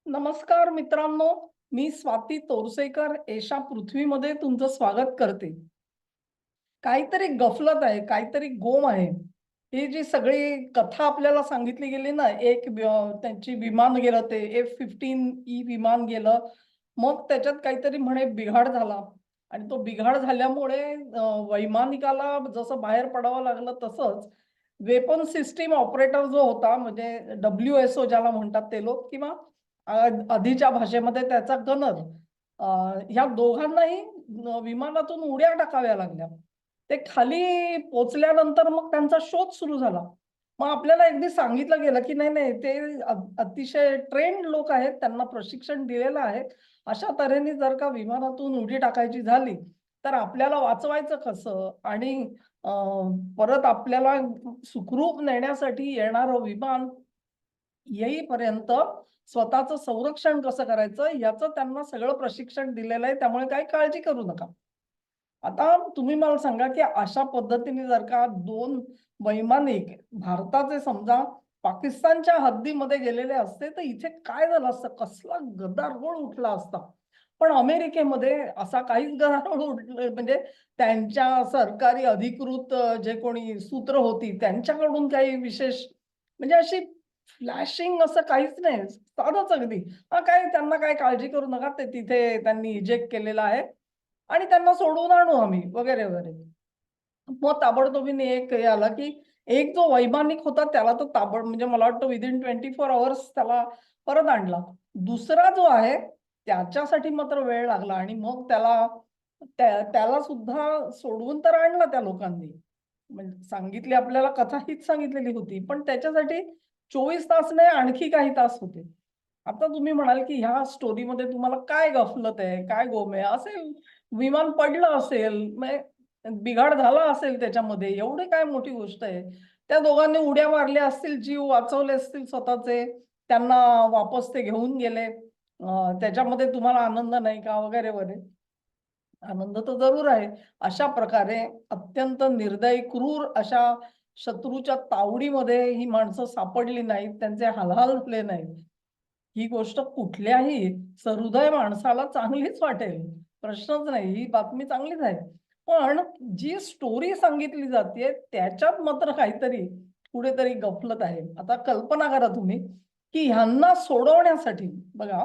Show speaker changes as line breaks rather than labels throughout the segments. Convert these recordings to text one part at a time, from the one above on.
नमस्कार मित्रांनो, मी स्वाती तोरसेकर एशा पृथ्वीमध्ये तुमचं स्वागत करते. काहीतरी गफलत आहे, काहीतरी गोम आहे. ही जी सगळी कथा आपल्याला सांगितली गेली ना, त्यांची विमान गेलं ते F-15E विमान गेलं. मग त्याच्यात काहीतरी म्हणे बिघाड झाला आणि तो बिघाड झाल्यामुळे वैमानिकाला जसं बाहेर पडावं लागलं तसंच वेपन सिस्टम ऑपरेटर जो होता म्हणजे WSO ज्याला म्हणतात ते लोक किंवा आधीच्या भाषेमध्ये त्याचा गनर ह्या दोघांनाही विमानातून उड्या टाकाव्या लागल्या. ते खाली पोहोचल्यानंतर मग त्यांचा शोध सुरू झाला. मग आपल्याला अगदी सांगितलं गेलं, की नाही, ते अतिशय ट्रेन्ड लोक आहेत, त्यांना प्रशिक्षण दिलेलं आहे. अशा तऱ्हेने जर का विमानातून उडी टाकायची झाली, तर आपल्याला वाचवायचं कसं? आणि अ, परत आपल्याला सुखरूप नेण्यासाठी येणारं विमान येईपर्यंत स्वतःचं संरक्षण कसं करायचं याचं त्यांना सगळं प्रशिक्षण दिलेलं आहे. त्यामुळे काही काळजी करू नका. आता तुम्ही मला सांगा, की अशा पद्धतीने जर का 2 वैमानिक भारताचे समजा पाकिस्तानच्या हद्दीमध्ये गेलेले असते, तर इथे काय झालं असतं? कसला गदारोळ उठला असता. पण अमेरिकेमध्ये असा काहीच गदारोळ म्हणजे त्यांच्या सरकारी अधिकृत जे कोणी सूत्र होती त्यांच्याकडून काही विशेष म्हणजे अशी फ्लॅशिंग असं काहीच नाही. साधंच अगदी. काय त्यांना काही काळजी करू नका. ते तिथे त्यांनी इजेक्ट केलेलं आहे आणि त्यांना सोडवून आणू आम्ही वगैरे, वगैरे. मग ताबडतोबीने एक हे आला, की एक जो वैमानिक होता त्याला तर म्हणजे मला वाटतं विथिन 24 अवर्स त्याला परत आणला. दुसरा जो आहे त्याच्यासाठी मात्र वेळ लागला आणि मग त्याला सुद्धा सोडवून तर आणलं त्या लोकांनी. म्हणजे सांगितली आपल्याला कथा हीच सांगितलेली होती. पण त्याच्यासाठी 24 तास नाही आणखी काही तास होते. आता तुम्ही म्हणाल, की ह्या स्टोरीमध्ये तुम्हाला काय गफलत आहे? काय गोम आहे? असेल विमान पडलं असेल, बिघाड झाला असेल त्याच्यामध्ये, एवढी काय मोठी गोष्ट आहे. त्या दोघांनी उड्या मारल्या असतील, जीव वाचवले असतील स्वतःचे, त्यांना वापस ते घेऊन गेले. त्याच्यामध्ये तुम्हाला आनंद नाही का? वगैरे, वगैरे. आनंद तर जरूर आहे. अशा प्रकारे अत्यंत निर्दयी, क्रूर अशा शत्रूच्या तावडीमध्ये ही माणसं सापडली नाहीत, त्यांचे हालहाल झाले नाहीत. ही गोष्ट कुठल्याही सहृदय माणसाला चांगलीच वाटेल. प्रश्नच नाही. ही बातमी चांगलीच आहे. पण जी स्टोरी सांगितली जातीये त्याच्यात मात्र काहीतरी कुठेतरी गफलत आहे. आता कल्पना करा तुम्ही, की ह्यांना सोडवण्यासाठी बघा,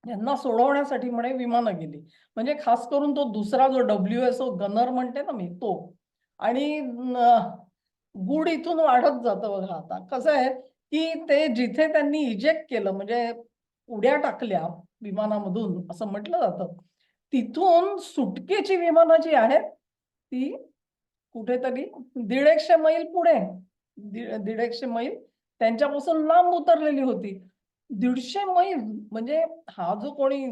ह्यांना सोडवण्यासाठी म्हणे विमानं गेली. म्हणजे खास करून तो दुसरा जो WSO गनर म्हणते ना मी तो. आणि गुढ इथून वाढत जातं बघा आता. कसं आहे, की ते जिथे त्यांनी इजेक्ट केलं म्हणजे उड्या टाकल्या विमानामधून असं म्हटलं जातं. तिथून सुटकेची विमानं जी आहेत, ती कुठेतरी 150 मैल पुढे, 150 मैल त्यांच्यापासून लांब उतरलेली होती. 150 मैल म्हणजे हा जो कोणी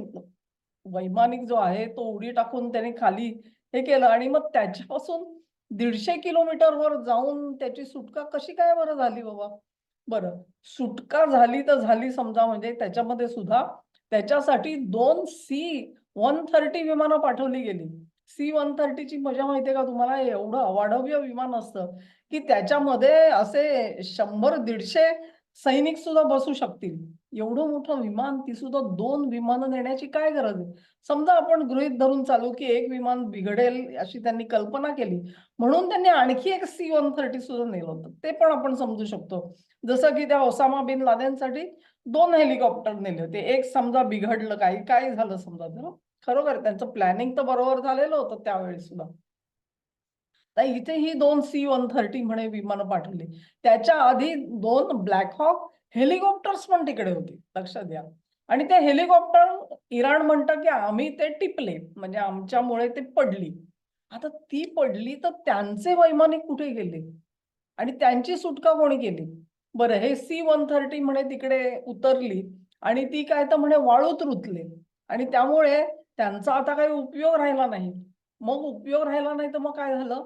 वैमानिक जो आहे तो उडी टाकून त्याने खाली हे केलं आणि मग त्याच्यापासून 150 किलोमीटरवर जाऊन त्याची सुटका कशी काय बरं झाली बाबा? बरं, सुटका झाली तर झाली समजा म्हणजे त्याच्यामध्ये सुद्धा त्याच्यासाठी 2 C-130 विमानं पाठवली गेली. C-130 ची मजा माहिती का तुम्हाला? एवढं अवाढव्य विमान असतं, की त्याच्यामध्ये असे 100-150 सैनिक सुद्धा बसू शकतील. एवढं मोठं विमान, ती सुद्धा 2 विमानं नेण्याची काय गरज आहे? समजा आपण गृहीत धरून चालू, की एक विमान बिघडेल अशी त्यांनी कल्पना केली. म्हणून त्यांनी आणखी एक C-130 सुद्धा नेलं होतं. ते पण आपण समजू शकतो. जसं की त्या ओसामा बिन लादेनसाठी 2 हेलिकॉप्टर नेले होते. एक समजा बिघडलं काही, काय झालं समजा तर खरोखर त्यांचं प्लॅनिंग तर बरोबर झालेलं होतं त्यावेळी सुद्धा. तर इथे ही 2 C-130 म्हणे विमानं पाठवली. त्याच्या आधी 2 ब्लॅक हॉक हेलिकॉप्टर्स पण तिकडे होते. लक्षात घ्या. आणि ते हेलिकॉप्टर इराण म्हणतं, की आम्ही ते टिपले. म्हणजे आमच्यामुळे ते पडली. आता ती पडली तर त्यांचे वैमानिक कुठे गेले? आणि त्यांची सुटका कोणी केली? बरं हे C-130 म्हणे तिकडे उतरली आणि ती काय तर म्हणे वाळूत रुतले आणि त्यामुळे त्यांचा आता काही उपयोग राहिला नाही. मग उपयोग राहिला नाही तर मग काय झालं?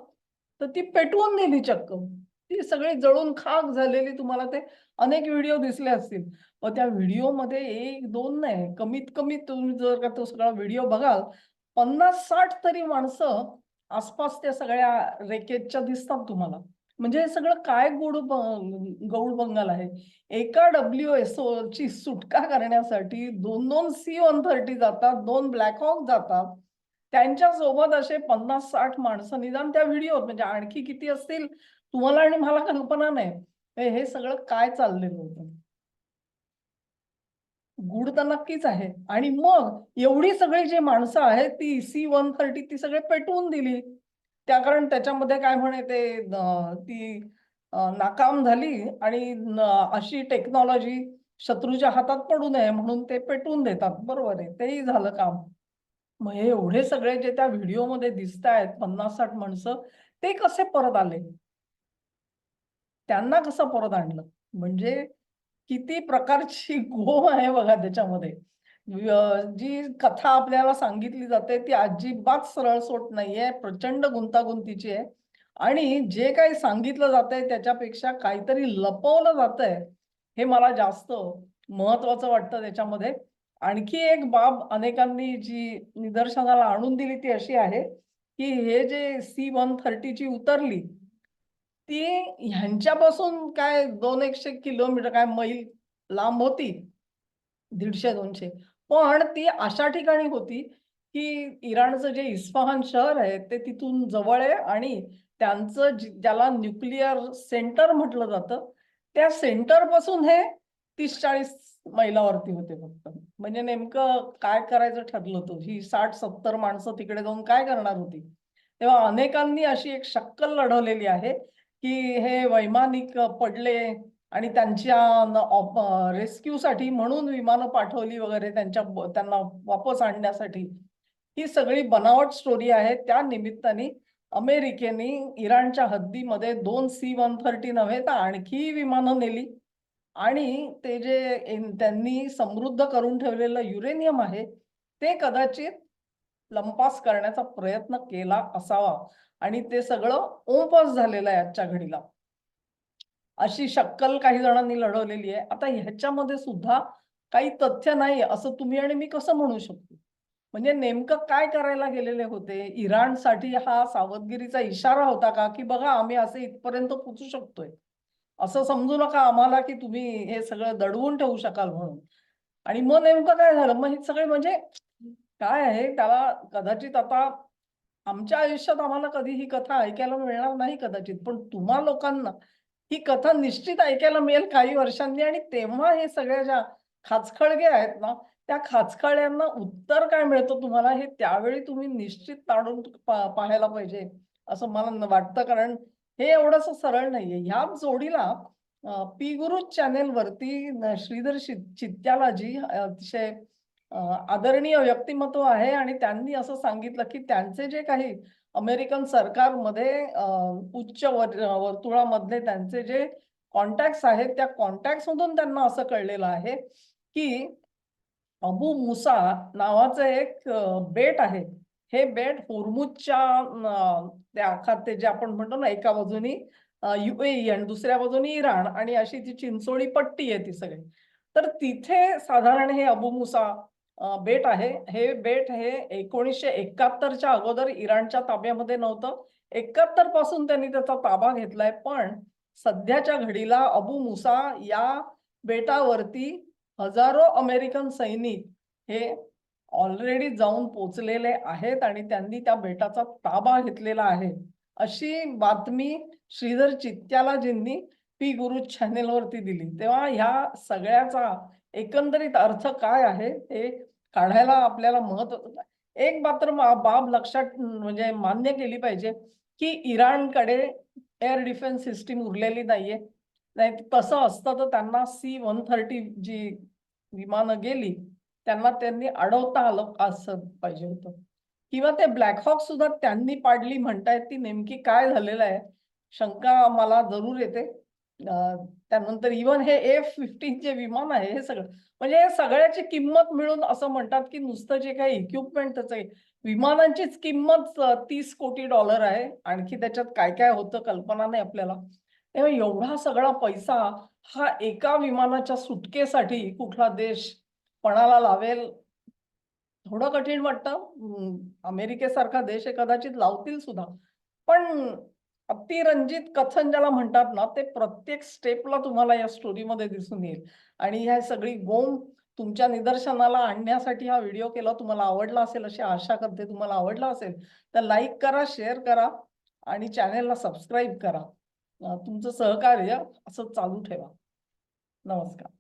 तर ती पेटवून दिली चक्क. ती सगळी जळून खाक झालेली तुम्हाला ते अनेक व्हिडिओ दिसले असतील. मग त्या व्हिडिओमध्ये 1-2 नाही, कमीत कमी तुम्ही जर का तो सगळा व्हिडिओ बघाल, 50-60 तरी माणसं आसपास त्या सगळ्या रेकेजच्या दिसतात तुम्हाला. म्हणजे हे सगळं काय गौड बंगाल आहे. एका WHO ची सुटका करण्यासाठी 2-2 C-130 जातात, 2 ब्लॅक हॉक जातात. त्यांच्यासोबत असे 50-60 माणसं निदान त्या व्हिडिओत, म्हणजे आणखी किती असतील तुम्हाला आणि मला कल्पना नाही. हे सगळं काय चाललेलं होतं. गूढ तर नक्कीच आहे. आणि मग एवढी सगळी जी माणसं आहेत ती C-130 ती सगळे पेटवून दिली. त्या कारण त्याच्यामध्ये काय म्हणे ते ती नाकाम झाली आणि अशी टेक्नॉलॉजी शत्रूच्या हातात पडू नये म्हणून ते पेटवून देतात. बरोबर आहे. तेही झालं काम. मग हे एवढे सगळे जे त्या व्हिडिओमध्ये दिसतायत 50-60 माणसं, ते कसे परत आले? त्यांना कसं परत आणलं? म्हणजे किती प्रकारची गोम आहे बघा त्याच्यामध्ये. जी कथा आपल्याला सांगितली जाते ती अजिबात सरळसोट नाहीये, प्रचंड गुंतागुंतीची आहे. आणि जे काही सांगितलं जातंय त्याच्यापेक्षा काहीतरी लपवलं जातंय, हे मला जास्त महत्वाचं वाटतं त्याच्यामध्ये. आणखी एक बाब अनेकांनी जी निदर्शनाला आणून दिली ती अशी आहे, की हे जे C-130 ची उतरली, ती ह्यांच्यापासून काय 200-100 किलोमीटर काय मैल लांब होती. 150-200. पण ती अशा ठिकाणी होती, की इराणचं जे इस्फहान शहर आहे, ते तिथून जवळ आहे आणि त्यांचं ज्याला न्यूक्लिअर सेंटर म्हटलं जातं, त्या सेंटरपासून हे 30-40 मैलावरती होते फक्त. म्हणजे नेमकं काय करायचं ठरलं होतं. ही 60-70 माणसं तिकडे जाऊन काय करणार होती? तेव्हा अनेकांनी अशी एक शक्कल लढवलेली आहे, की हे वैमानिक पडले आणि त्यांच्या रेस्क्यूसाठी म्हणून विमानं पाठवली वगैरे त्यांना वापस आणण्यासाठी. ही सगळी बनावट स्टोरी आहे. त्या निमित्ताने अमेरिकेने इराणच्या हद्दीमध्ये 2 C-130 नव्हे तर आणखी विमानं नेली आणि ते जे त्यांनी समृद्ध करून ठेवलेलं युरेनियम आहे, ते कदाचित लंपास करण्याचा प्रयत्न केला असावा आणि ते सगळं ओमपास झालेलं आहे आजच्या घडीला. अशी शक्कल काही जणांनी लढवलेली आहे. आता ह्याच्यामध्ये सुद्धा काही तथ्य नाही असं तुम्ही आणि मी कसं म्हणू शकतो? म्हणजे नेमकं काय करायला गेलेले होते? इराणसाठी हा सावधगिरीचा इशारा होता का? की बघा आम्ही असे इथपर्यंत पोहोचू शकतोय. असं समजू नका आम्हाला, की तुम्ही हे सगळं दडवून ठेवू शकाल म्हणून. आणि मग नेमकं काय झालं? मग हे सगळे म्हणजे काय आहे त्याला कदाचित आता आमच्या आयुष्यात आम्हाला कधी ही कथा ऐकायला मिळणार नाही कदाचित. पण तुम्हा लोकांना ही कथा निश्चित ऐकायला मिळेल काही वर्षांनी आणि तेव्हा हे सगळ्या ज्या खाचखळगे आहेत ना, त्या खाचखळ्यांना उत्तर काय मिळतं तुम्हाला हे त्यावेळी तुम्ही निश्चित ताडून पाहायला पाहिजे, असं मला वाटतं. कारण हे एवढंसं सरळ नाहीये. ह्याच जोडीला पी गुरु चॅनेलवरती श्रीधर चित्यालाजी अतिशय आदरणीय व्यक्तिमत्व आहे आणि त्यांनी असं सांगितलं, की त्यांचे जे काही अमेरिकन सरकारमध्ये उच्च वर्तुळामधले त्यांचे जे कॉन्टॅक्ट्स आहेत, त्या कॉन्टॅक्ट्समधून त्यांना असं कळलेलं आहे, की अबू मुसा नावाचं एक बेट आहे. हे बेट होर्मुझच्या त्या खाते जे आपण म्हणतो ना, एका बाजूनी UAE आणि दुसऱ्या बाजूनी इराण आणि अशी ती चिंचोळी पट्टी आहे ती सगळी. तर तिथे साधारण हे अबू मुसा बेट आहे. हे बेट हे 1971 च्या अगोदर इराणच्या ताब्यामध्ये नव्हतं. 71 पासून त्यांनी त्याचा ताबा घेतलाय. पण सध्याच्या घडीला अबू मुसा या बेटावरती हजारो अमेरिकन सैनिक हे ऑलरेडी जाऊन पोहोचलेले आहेत आणि त्यांनी त्या बेटाचा ताबा घेतलेला आहे. अशी बातमी श्रीधर चित्यालाजींनी पी गुरु चॅनेलवरती दिली. तेव्हा ह्या सगळ्याचा एकंदरीत अर्थ काय आहे हे काढायला आपल्याला एक मात्र बाब लक्षात म्हणजे मान्य केली पाहिजे, की इराणकडे एअर डिफेन्स सिस्टीम उरलेली नाहीये. नाही तसं असतं तर त्यांना C-130 जी विमानं गेली, त्यांनी अडवता आलं असं पाहिजे होतं. किंवा ते ब्लॅक हॉक सुद्धा त्यांनी पाडली म्हणतायत ती नेमकी काय झालेलं आहे? शंका मला जरूर येते. त्यानंतर इव्हन हे F-15 जे विमान आहे हे सगळं म्हणजे या सगळ्याची किंमत मिळून असं म्हणतात, की नुसतं जे काही इक्विपमेंट त्याचं विमानांचीच किंमत $30 कोटी आहे. आणखी त्याच्यात काय-काय होतं कल्पना नाही आपल्याला. तेव्हा एवढा सगळा पैसा हा एका विमानाच्या सुटकेसाठी कुठला देश पणाला लावेल, थोडं कठीण वाटतं. अमेरिकेसारखा देश हे कदाचित लावतील सुद्धा. पण अतिरंजित कथन ज्याला म्हणतात ना, ते प्रत्येक स्टेपला तुम्हाला या स्टोरीमध्ये दिसून येईल. आणि ह्या सगळी गोम तुमच्या निदर्शनाला आणण्यासाठी हा व्हिडिओ केला. तुम्हाला आवडला असेल अशी आशा करते. तुम्हाला आवडला असेल तर लाईक करा, शेअर करा आणि चॅनेलला सबस्क्राईब करा. तुमचं सहकार्य असंच चालू ठेवा. नमस्कार.